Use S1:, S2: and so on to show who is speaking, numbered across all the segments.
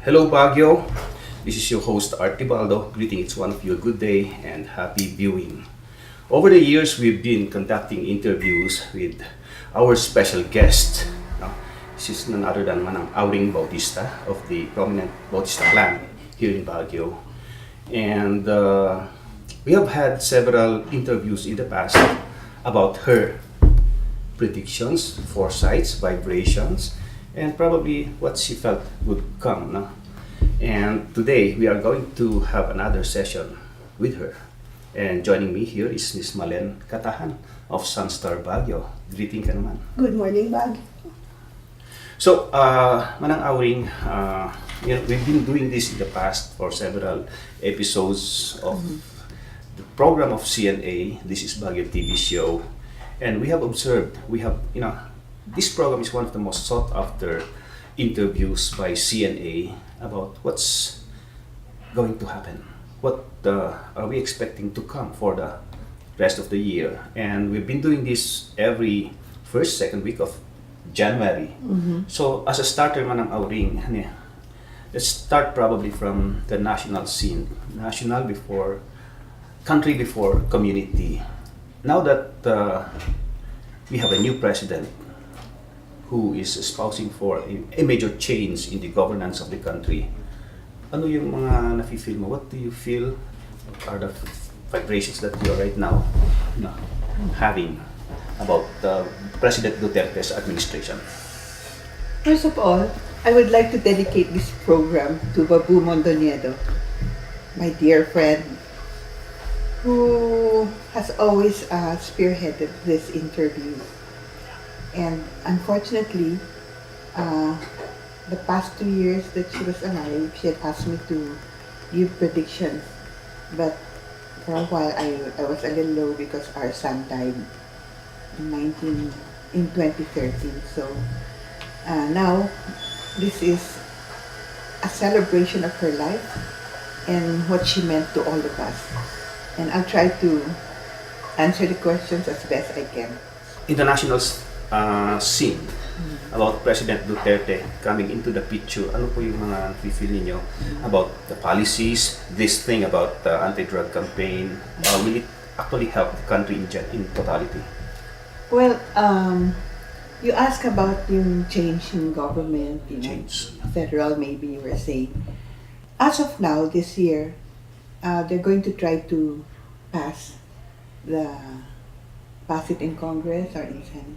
S1: Hello Baguio, this is your host Artibaldo, greeting each one of you a good day and happy viewing. Over the years, we've been conducting interviews with our special guest. No? This is none other than Manang Auring Bautista of the prominent Bautista clan here in Baguio. And we have had several interviews in the past about her predictions, foresights, vibrations, and probably what she felt would come. No? And today we are going to have another session with her. And joining me here is Miss Malen Katahan of Sunstar Baguio. Greeting ka naman.
S2: Good morning, Bag.
S1: So, Manang Auring, we've been doing this in the past for several episodes of the program of CNA. This is Baguio TV show. And we have observed, this program is one of the most sought after interviews by CNA about what's going to happen. What are we expecting to come for the rest of the year? And we've been doing this every first, second week of January. So as a starter, Manang Auring, let's start probably from the national scene. National before, country before community. Now that we have a new president who is espousing for a major change in the governance of the country, ano yung mga nafe-feel mo? What do you feel are the vibrations that you are right now having about President Duterte's administration?
S2: First of all, I would like to dedicate this program to Babu Mondoniedo, my dear friend, who has always spearheaded this interview. And unfortunately, the past 2 years that she was alive, she had asked me to give predictions. But for a while, I was a little low because our son died in 2013. So now, this is a celebration of her life and what she meant to all of us. And I'll try to answer the questions as best I can.
S1: International scene about President Duterte coming into the picture, ano po yung mga feel ninyo about the policies, this thing about the anti-drug campaign, will it actually help the country in totality?
S2: Well, you ask about yung change in government,
S1: Change.
S2: federal maybe you were saying. As of now, this year, they're going to try to pass it in Congress or in Senate.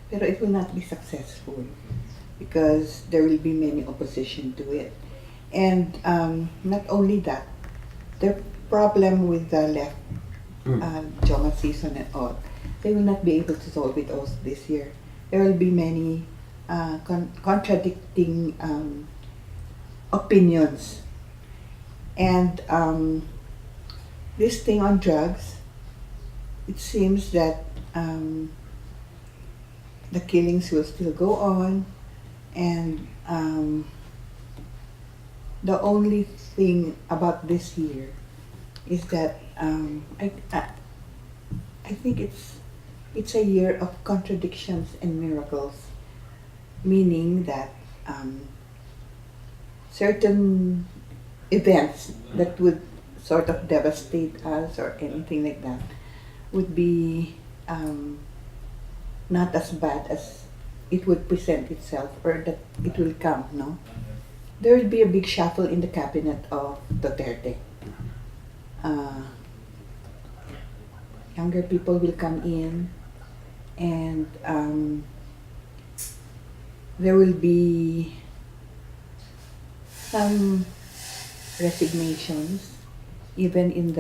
S2: Pero it will not be successful because there will be many opposition to it. And not only that, the problem with the left, Joma season and all, they will not be able to solve it also this year. There will be many contradicting opinions. And this thing on drugs, it seems that the killings will still go on, and the only thing about this year is that I think it's a year of contradictions and miracles, meaning that certain events that would sort of devastate us or anything like that would be not as bad as it would present itself or that it will come, no? There will be a big shuffle in the cabinet of Duterte. Younger people will come in and there will be some resignations even in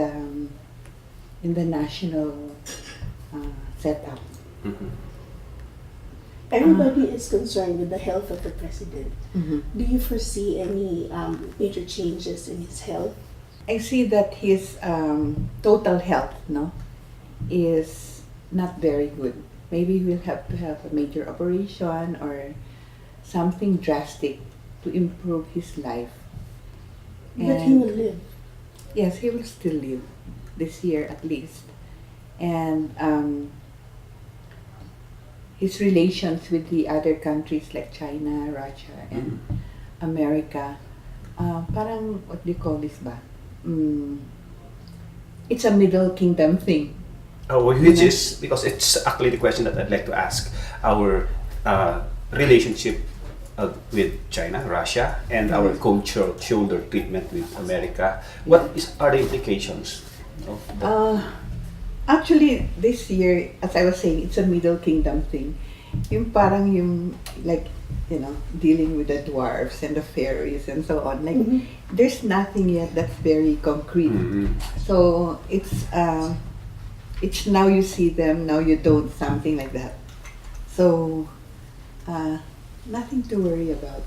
S2: the national setup.
S3: Everybody is concerned with the health of the president.
S2: Mhm.
S3: Do you foresee any major changes in his health?
S2: I see that his total health, is not very good. Maybe we'll have to have a major operation or something drastic to improve his life.
S3: But he will live.
S2: Yes, he will still live this year at least. And his relations with the other countries like China, Russia, and America parang, what do you call this ba? It's a Middle Kingdom thing.
S1: Which is, because it's actually the question that I'd like to ask, our relationship with China, Russia, and our cold shoulder treatment with America. What are the implications of that?
S2: Actually, this year, as I was saying, it's a Middle Kingdom thing. Yung parang yung, like, you know, dealing with the dwarves and the fairies and so on. Like, there's nothing yet that's very concrete. So, it's now you see them, now you don't, something like that. So, nothing to worry about.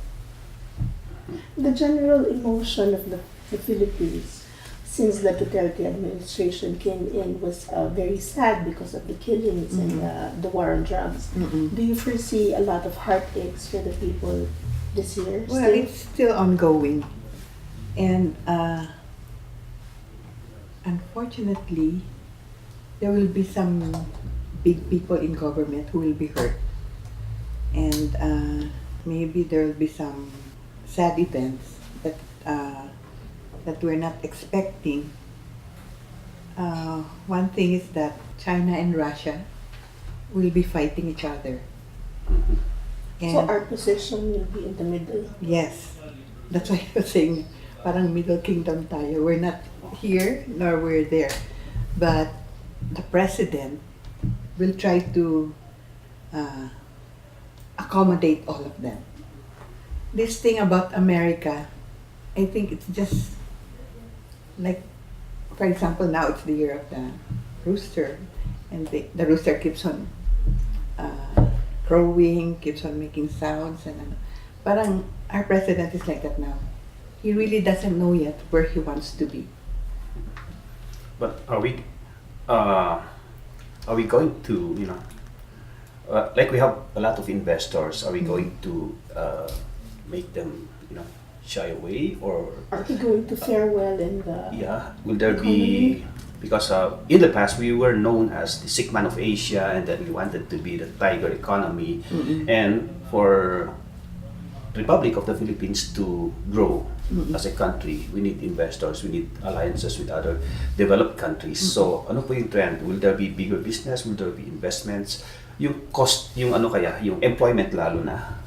S3: The general emotion of the Philippines since the Duterte administration came in was very sad because of the killings and the war on drugs. Do you foresee a lot of heartaches for the people this year?
S2: Well,
S3: still?
S2: it's still ongoing. And unfortunately, there will be some big people in government who will be hurt. And maybe there will be some sad events that we're not expecting. One thing is that China and Russia will be fighting each other. And
S3: So our position will be in the middle.
S2: yes, that's why I was saying, parang Middle Kingdom tayo. We're not here nor we're there. But the president will try to accommodate all of them. This thing about America, I think it's just like, for example, now it's the year of the rooster, and the rooster keeps on crowing, keeps on making sounds, and parang our president is like that now. He really doesn't know yet where he wants to be.
S1: But are we going to, you know, like we have a lot of investors, are we going to make them, you know, shy away, or
S3: Are we going to fare well in the
S1: will there be, because in the past we were known as the sick man of Asia, and then we wanted to be the tiger economy, and for Republic of the Philippines to grow as a country, we need investors, we need alliances with other developed countries. So ano po yung trend? Will there be bigger business? Will there be investments? Yung cost, yung ano kaya, yung employment lalo na?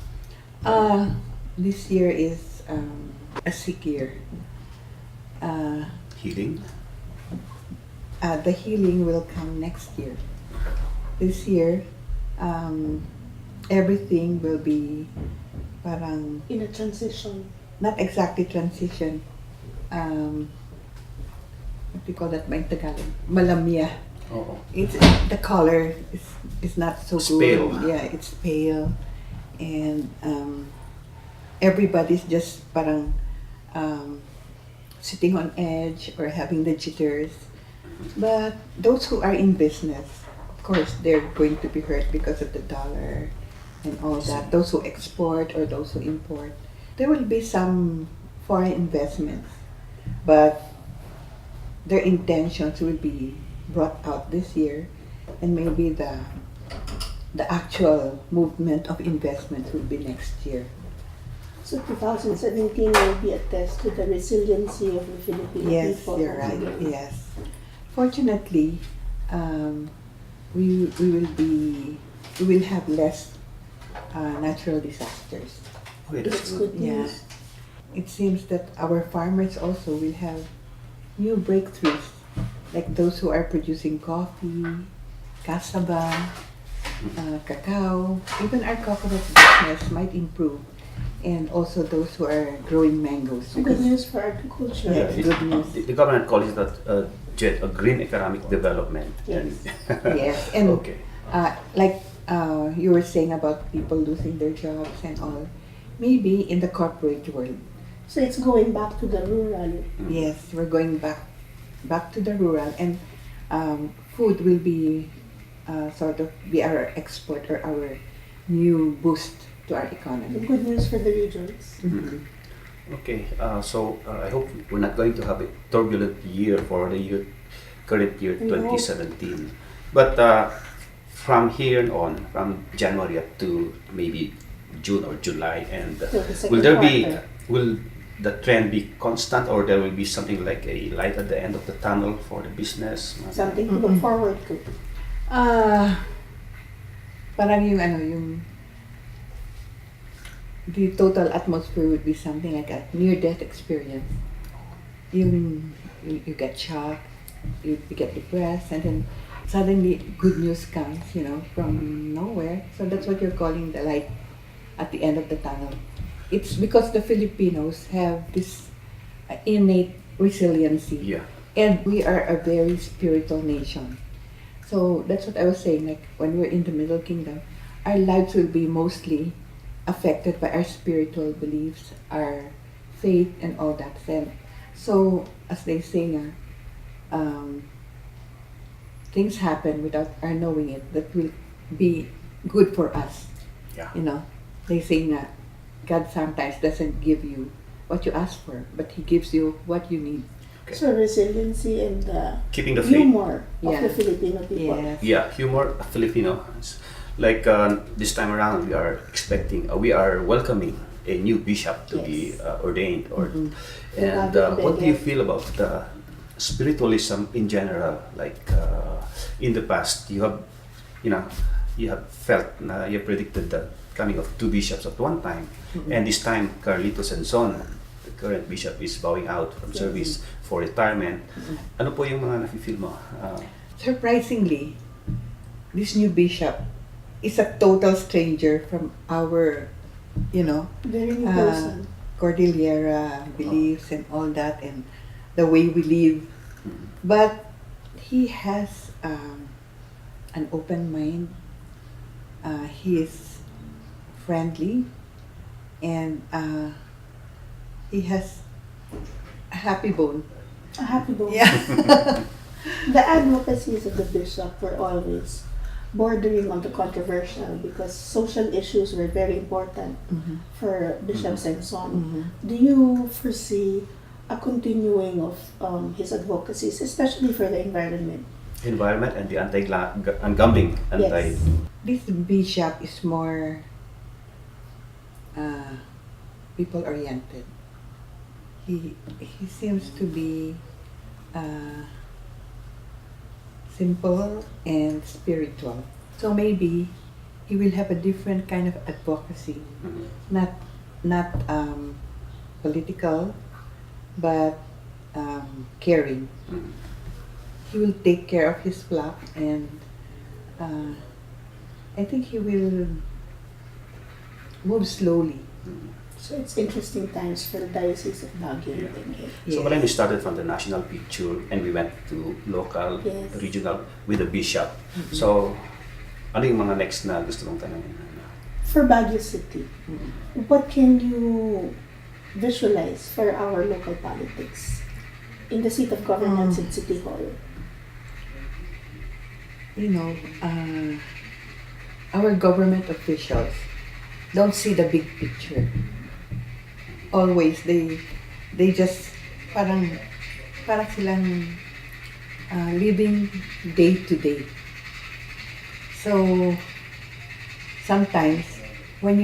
S2: This year is a sick year.
S1: Healing?
S2: The healing will come next year. This year, everything will be parang,
S3: in a transition?
S2: not exactly transition. What do you call that in Tagalog? Malamya.
S1: Oo.
S2: It's the color is not so
S1: It's
S2: good.
S1: pale.
S2: Yeah, it's pale, and everybody's just parang sitting on edge or having the jitters. But those who are in business, of course, they're going to be hurt because of the dollar and all that. Those who export or those who import, there will be some foreign investments, but their intentions will be brought out this year, and maybe the actual movement of investment will be next year.
S3: So 2017 will be a test to the resiliency of the Filipino
S2: Yes,
S3: people.
S2: you're right.
S3: altogether.
S2: Yes, fortunately, we will have less natural disasters.
S1: Okay,
S3: That's
S1: that's good.
S3: good
S2: Yeah,
S3: news.
S2: it seems that our farmers also will have new breakthroughs, like those who are producing coffee, cassava, cacao. Even our coconut business might improve, and also those who are growing mangoes.
S3: Good news for agriculture.
S2: Yeah. Good news.
S1: The government calls that a green economic development.
S3: Yes.
S2: Yes, and
S1: Okay.
S2: like you were saying about people losing their jobs and all, maybe in the corporate world,
S3: So it's going back to the rural.
S2: yes, we're going back to the rural, and food will be sort of be our export or our new boost to our economy.
S3: Good news for the regions.
S1: Okay, so I hope we're not going to have a turbulent year for the current year
S3: No.
S1: 2017. But from here on, from January up to maybe June or July, and
S3: So the second
S1: will there be
S3: quarter.
S1: will the trend be constant, or there will be something like a light at the end of the tunnel for the business?
S3: Something to look forward to.
S2: Parang yung the total atmosphere would be something like a near-death experience. You get shocked, you get depressed, and then suddenly good news comes, from nowhere. So that's what you're calling the light at the end of the tunnel. It's because the Filipinos have this innate resiliency.
S1: Yeah.
S2: And we are a very spiritual nation. So that's what I was saying, like when we're in the Middle Kingdom, our lives will be mostly affected by our spiritual beliefs, our faith, and all that. And so, as they say, things happen without our knowing it that will be good for us.
S1: Yeah.
S2: They say that God sometimes doesn't give you what you ask for, but He gives you what you need.
S1: Okay.
S3: So resiliency and the
S1: Keeping the faith.
S3: humor of
S2: Yeah.
S3: the Filipino people.
S2: Yes.
S1: Yeah, humor, Filipino. Like this time around, we are welcoming a new bishop to be ordained.
S2: Mhm.
S1: And what do you feel about spiritualism in general? Like in the past, you have felt, you predicted the coming of two bishops at one time, and this time Carlitos and Son, the current bishop, is bowing out from service for retirement. Ano po yung mga nafe-feel mo?
S2: Surprisingly, this new bishop is a total stranger from our,
S3: Very new person.
S2: Cordillera beliefs and all that, and the way we live. But he has an open mind. He is friendly, and he has a happy bone.
S3: A happy bone.
S2: Yeah.
S3: The advocacies of the bishop were always bordering on the controversial because social issues were very important
S2: Mhm.
S3: for bishops and so on.
S2: Mhm.
S3: Do you foresee a continuing of his advocacies, especially for the environment?
S1: Environment and the anti-gambling.
S3: Yes.
S2: This bishop is more people-oriented. He seems to be simple and spiritual. So maybe he will have a different kind of advocacy, not political, but caring. He will take care of his flock, and I think he will move slowly.
S3: So it's interesting times for the Diocese of Baguio.
S1: Yeah.
S3: I think.
S1: So when we started from the national picture and we went to local,
S3: Yes.
S1: regional with the bishop. So ano yung mga next na gusto mong tanongin?
S3: For Baguio City, what can you visualize for our local politics in the seat of governance in City Hall?
S2: Our government officials don't see the big picture. Always they just parang silang living day to day. So sometimes when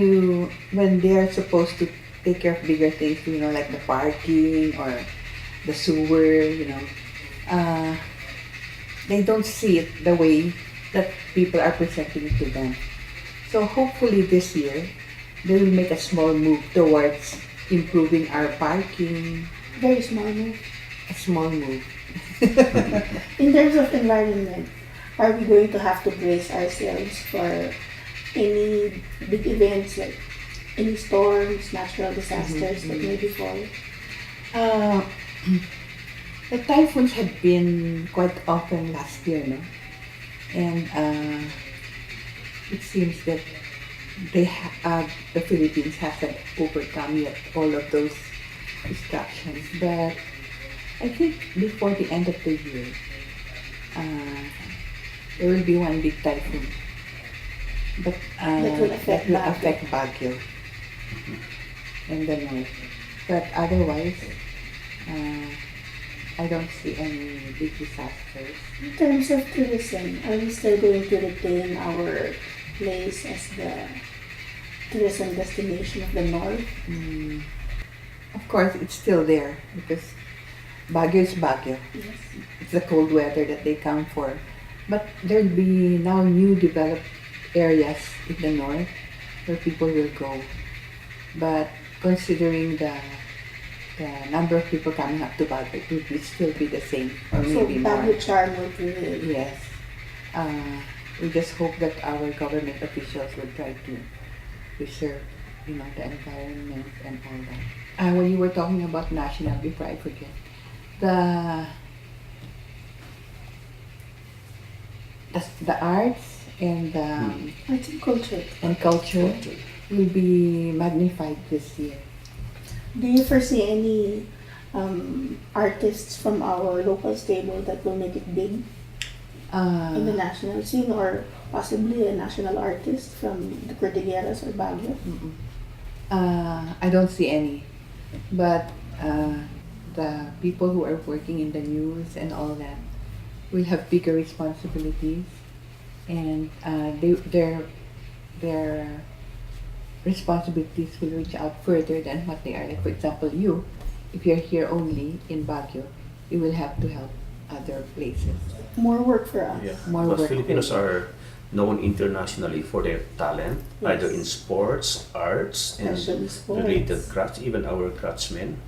S2: they are supposed to take care of bigger things, like the parking or the sewer, they don't see it the way that people are presenting it to them. So hopefully this year, they will make a small move towards improving our parking.
S3: Very small move.
S2: A small move.
S3: In terms of environment, are we going to have to brace ourselves for any big events like any storms, natural disasters that may befall?
S2: The typhoons had been quite often last year, no? And it seems that the Philippines hasn't overcome yet all of those distractions. But I think before the end of the year, there will be one big typhoon. But
S3: That will affect
S2: Baguio in the north. But otherwise, I don't see any big disasters.
S3: In terms of tourism, are we still going to retain our place as the tourism destination of the north?
S2: of course, it's still there because Baguio is Baguio.
S3: Yes.
S2: It's the cold weather that they count for. But there'll be now new developed areas in the north where people will go. But considering the number of people coming up to Baguio, it will still be the same or
S3: So
S2: maybe more.
S3: Baguio charm will prevail.
S2: Yes. We just hope that our government officials will try to preserve, the environment and all that. When you were talking about national, before I forget, the the arts and
S3: Arts and culture.
S2: culture will be magnified this year.
S3: Do you foresee any artists from our local stable that will make it big in the national scene, or possibly a national artist from the Cordilleras or Baguio?
S2: I don't see any, but the people who are working in the news and all that will have bigger responsibilities, and their responsibilities will reach out further than what they are. Like, for example, if you're here only in Baguio, you will have to help other places.
S3: More work for us.
S1: Yeah,
S2: More
S1: because
S2: work
S1: Filipinos
S2: for-
S1: are known internationally for their talent,
S3: Yes.
S1: either in sports, arts, and
S3: Especially sports.
S1: related crafts, even our craftsmen.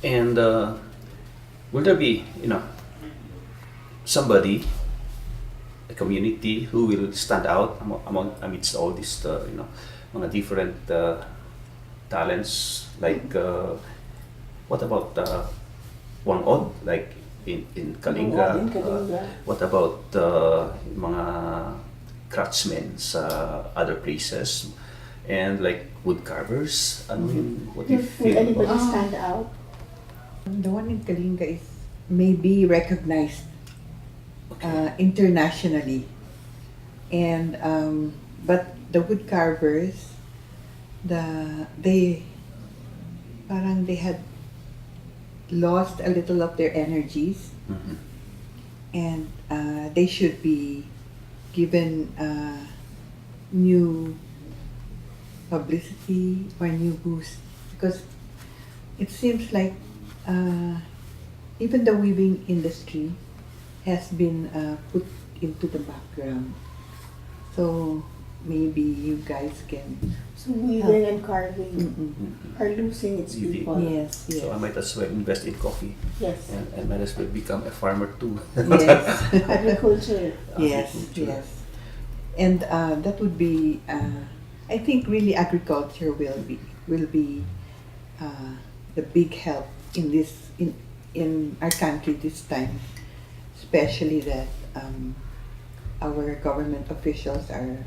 S1: And will there be, somebody, a community who will stand out amidst all these, mga different talents? Like, what about Wangod, like in Kalinga?
S3: In Kalinga.
S1: What about mga craftsmen sa other places? And like wood carvers? What do you
S3: Will
S1: feel
S3: anybody
S1: about?
S3: stand out?
S2: The one in Kalinga is maybe recognized internationally, and but the wood carvers, they had lost a little of their energies,
S1: Mhm.
S2: and they should be given new publicity or new boost, because it seems like even the weaving industry has been put into the background. So maybe you guys can.
S3: So weaving and carving
S2: Mm-mm.
S3: are losing its
S1: Weaving.
S3: people.
S2: Yes, yes.
S1: So I might as well invest in coffee,
S3: Yes.
S1: and might as well become a farmer too.
S2: Yes.
S3: Agriculture.
S2: Yes,
S1: Agriculture.
S2: yes. And that would be, I think really agriculture will be the big help in in our country this time, especially that our government officials are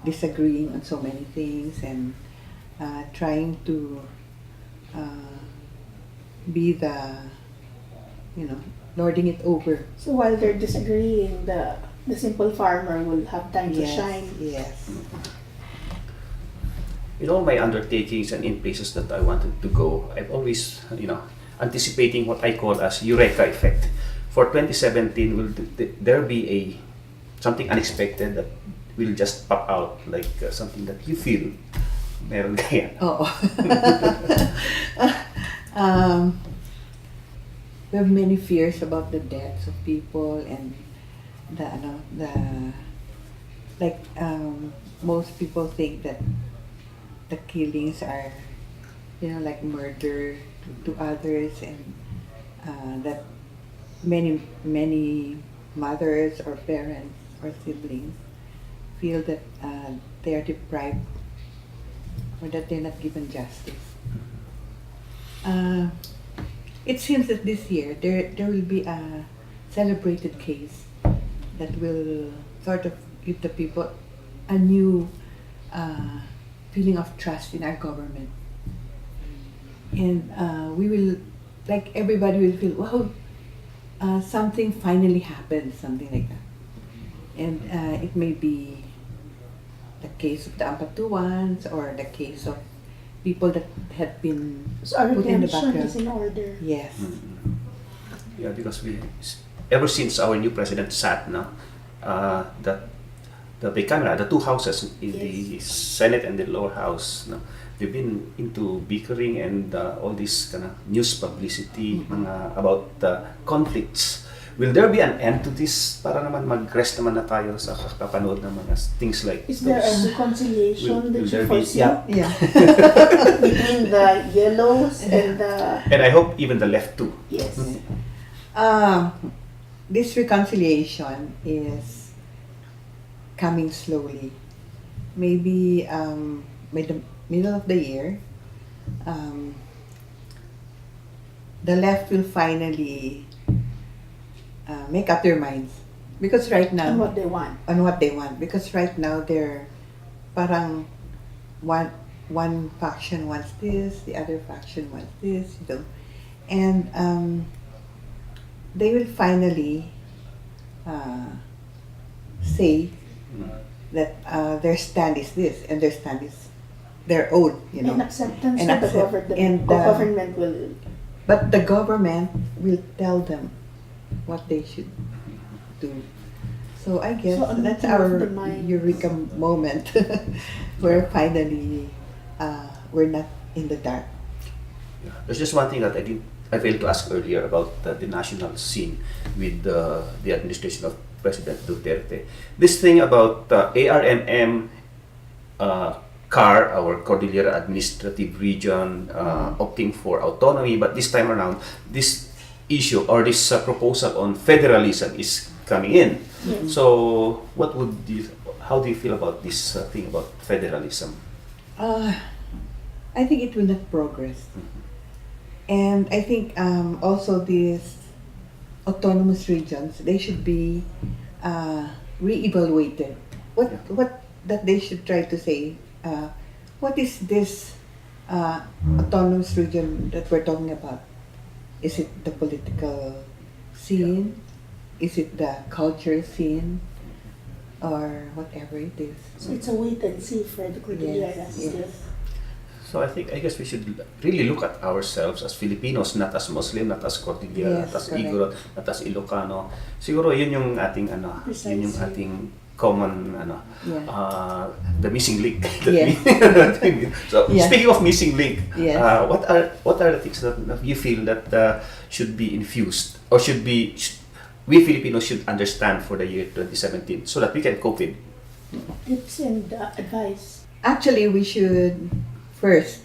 S2: disagreeing on so many things and trying to be lording it over.
S3: So while they're disagreeing, the simple farmer will have time to
S2: Yes,
S3: shine.
S2: yes.
S1: In all my undertakings and in places that I wanted to go, I've always, anticipating what I call as Eureka effect. For 2017, will there be something unexpected that will just pop out, like something that you feel meron kaya?
S2: Oo. We have many fears about the deaths of people and most people think that the killings are, like murder to others, and that many mothers or parents or siblings feel that they are deprived or that they're not given justice. It seems that this year there will be a celebrated case that will sort of give the people a new feeling of trust in our government. And we will, like everybody will feel, wow, something finally happened, something like that. And it may be the case of the Ampatuans or the case of people that had been
S3: So our
S2: put in the
S3: redemption
S2: background.
S3: is in order.
S2: Yes.
S1: Yeah, because ever since our new president sat, the bicameral, the two houses in the
S3: Yes.
S1: Senate and the lower house, they've been into bickering and all this kind of news publicity about conflicts. Will there be an end to this para naman mag-rest naman na tayo sa kakapanood ng mga things like
S3: Is there a reconciliation that you
S1: there be,
S3: foresee
S1: yeah.
S2: Yeah.
S3: between the yellows and the...
S1: And I hope even the left too.
S3: Yes.
S2: This reconciliation is coming slowly. Maybe by the middle of the year, the left will finally make up their minds. Because right now,
S3: And what they want.
S2: on what they want. Because right now, they're parang one faction wants this, the other faction wants this, you know. And they will finally say that their stand is this and their stand is their own, you know.
S3: And acceptance
S2: And
S3: of the
S2: accept-
S3: government.
S2: and,
S3: Government will...
S2: But the government will tell them what they should do. So I guess
S3: So, a
S2: that's
S3: meeting of
S2: our
S3: the minds.
S2: eureka moment where finally we're not in the dark.
S1: Yeah. There's just one thing that I failed to ask earlier about the national scene with the administration of President Duterte. This thing about ARMM, CAR, our Cordillera Administrative Region, opting for autonomy, but this time around, this issue or this proposal on federalism is coming in.
S3: Yes.
S1: So, how do you feel about this thing about federalism?
S2: I think it will not progress. And I think also these autonomous regions, they should be re-evaluated. What that they should try to say, what is this autonomous region that we're talking about? Is it the political scene? Is it the culture scene? Or whatever it is.
S3: So it's a wait and see for the Cordillera
S2: Yes,
S3: still.
S2: yes.
S1: So I guess we should really look at ourselves as Filipinos, not as Muslim, not as Cordillera,
S2: Yes,
S1: not as
S2: correct.
S1: Igorot, not as Ilocano. Siguro yun yung ating yun yung
S3: Precisely.
S1: ating common
S2: Yeah.
S1: the missing link.
S2: Yes.
S1: So
S2: Yeah.
S1: speaking of missing link,
S2: Yes.
S1: what are the things that you feel that should be infused or we Filipinos should understand for the year 2017 so that we can cope with?
S3: Tips and advice.
S2: Actually, we should first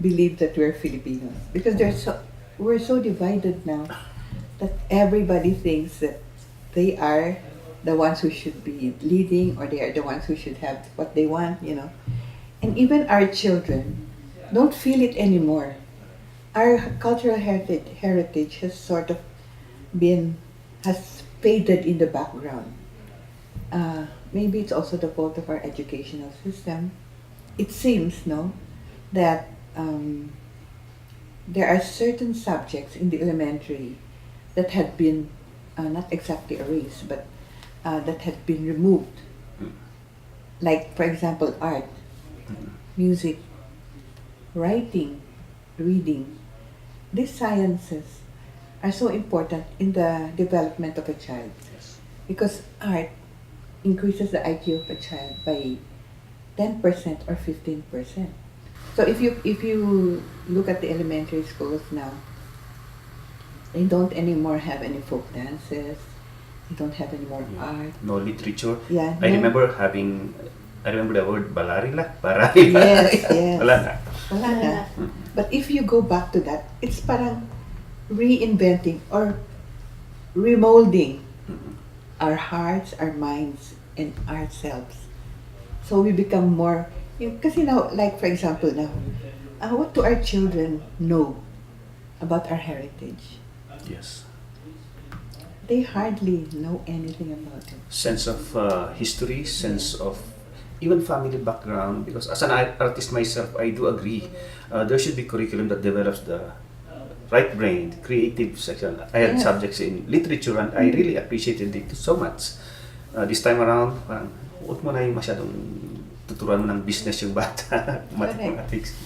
S2: believe that we're Filipinos because we're so divided now that everybody thinks that they are the ones who should be leading or they are the ones who should have what they want, you know. And even our children don't feel it anymore. Our cultural heritage has sort of has faded in the background. Maybe it's also the fault of our educational system. It seems, no, that there are certain subjects in the elementary that had been not exactly erased, but that had been removed. Like, for example, art, music, writing, reading. These sciences are so important in the development of a child because art increases the IQ of a child by 10% or 15%. So if you look at the elementary schools now, they don't anymore have any folk dances. They don't have any more art.
S1: No literature.
S2: Yeah,
S1: I
S2: no.
S1: remember the word balarila.
S2: Yes, yes.
S1: Wala na.
S2: Wala na. But if you go back to that, it's parang reinventing or remolding our hearts, our minds, and ourselves. So we become more, kasi now, like for example now, what do our children know about our heritage?
S1: Yes.
S2: They hardly know anything about it.
S1: Sense of history, sense of even family background, because as an artist myself, I do agree there should be curriculum that develops the right brain, creative section. I had
S2: Yeah.
S1: subjects in literature and I really appreciated it so much. This time around, parang huwag mo na yung masyadong tuturuan mo ng business yung bata, mathematics.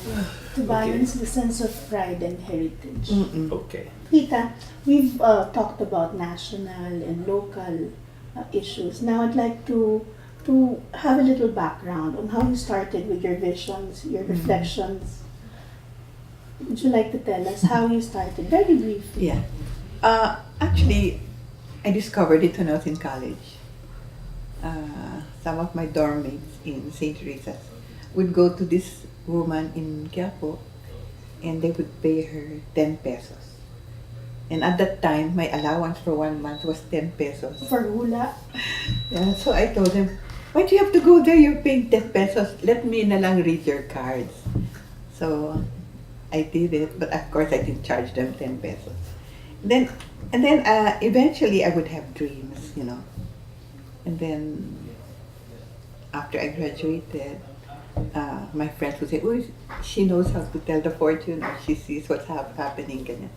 S3: To balance the sense of pride and heritage.
S2: Mm-mm.
S1: Okay.
S3: Tita, we've talked about national and local issues. Now I'd like to to have a little background on how you started with your visions, your
S2: Mm-hmm.
S3: reflections. Would you like to tell us how you started, very briefly?
S2: Yeah. Actually, I discovered it when I was in college. Some of my dorm mates in St. Teresa's would go to this woman in Quiapo and they would pay her 10 pesos. And at that time, my allowance for 1 month was 10 pesos.
S3: For hula?
S2: Yeah, so I told them, why do you have to go there? You're paying 10 pesos. Let me na lang read your cards. So I did it, but of course I didn't charge them 10 pesos. Then, eventually I would have dreams, you know. And then after I graduated, my friends would say, oh, she knows how to tell the fortune, or she sees what's happening. Ganyan.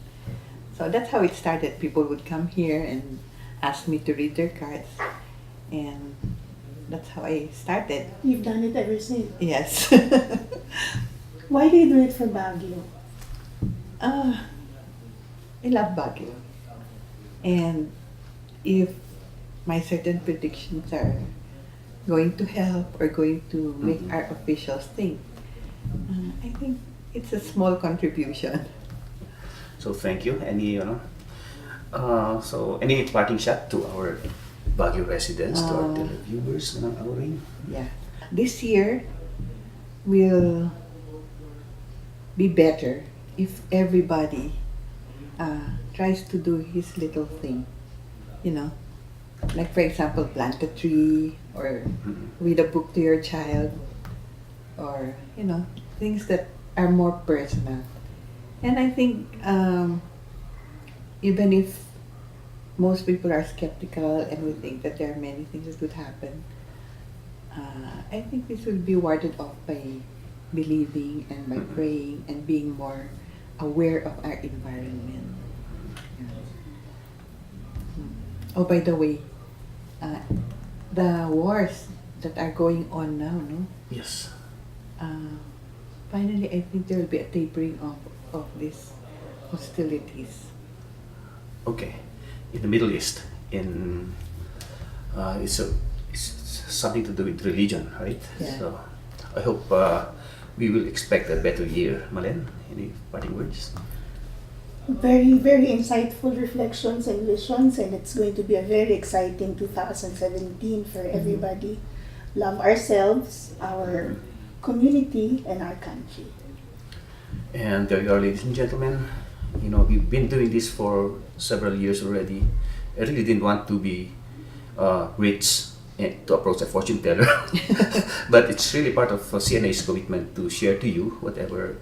S2: So that's how it started. People would come here and ask me to read their cards. And that's how I started.
S3: You've done it ever since.
S2: Yes.
S3: Why do you do it for Baguio?
S2: I love Baguio. And if my certain predictions are going to help or going to make our officials think, I think it's a small contribution.
S1: So thank you. Any so any parting shot to our Baguio residents, to our televiewers, Manang Auring?
S2: Yeah. This year will be better if everybody tries to do his little thing. You know, like for example, plant a tree or read a book to your child, or you know, things that are more personal. And I think even if most people are skeptical and we think that there are many things that could happen, I think this will be warded off by believing and by praying and being more aware of our environment. Yeah. Oh, by the way, the wars that are going on now, no?
S1: Yes.
S2: Finally, I think there will be a tapering off of these hostilities.
S1: Okay. In the Middle East, it's something to do with religion, right?
S2: Yeah.
S1: So I hope we will expect a better year. Malen, any parting words?
S3: Very, very insightful reflections and visions, and it's going to be a very exciting 2017 for everybody. Love ourselves, our community, and our country.
S1: And there you are, ladies and gentlemen. You know, we've been doing this for several years already. I really didn't want to be rich and to approach a fortune teller, but it's really part of CNA's commitment to share to you whatever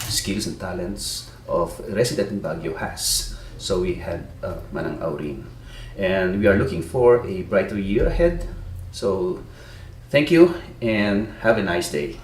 S1: skills and talents of a resident in Baguio has. So we had Manang Aurin, and we are looking for a brighter year ahead. So thank you and have a nice day.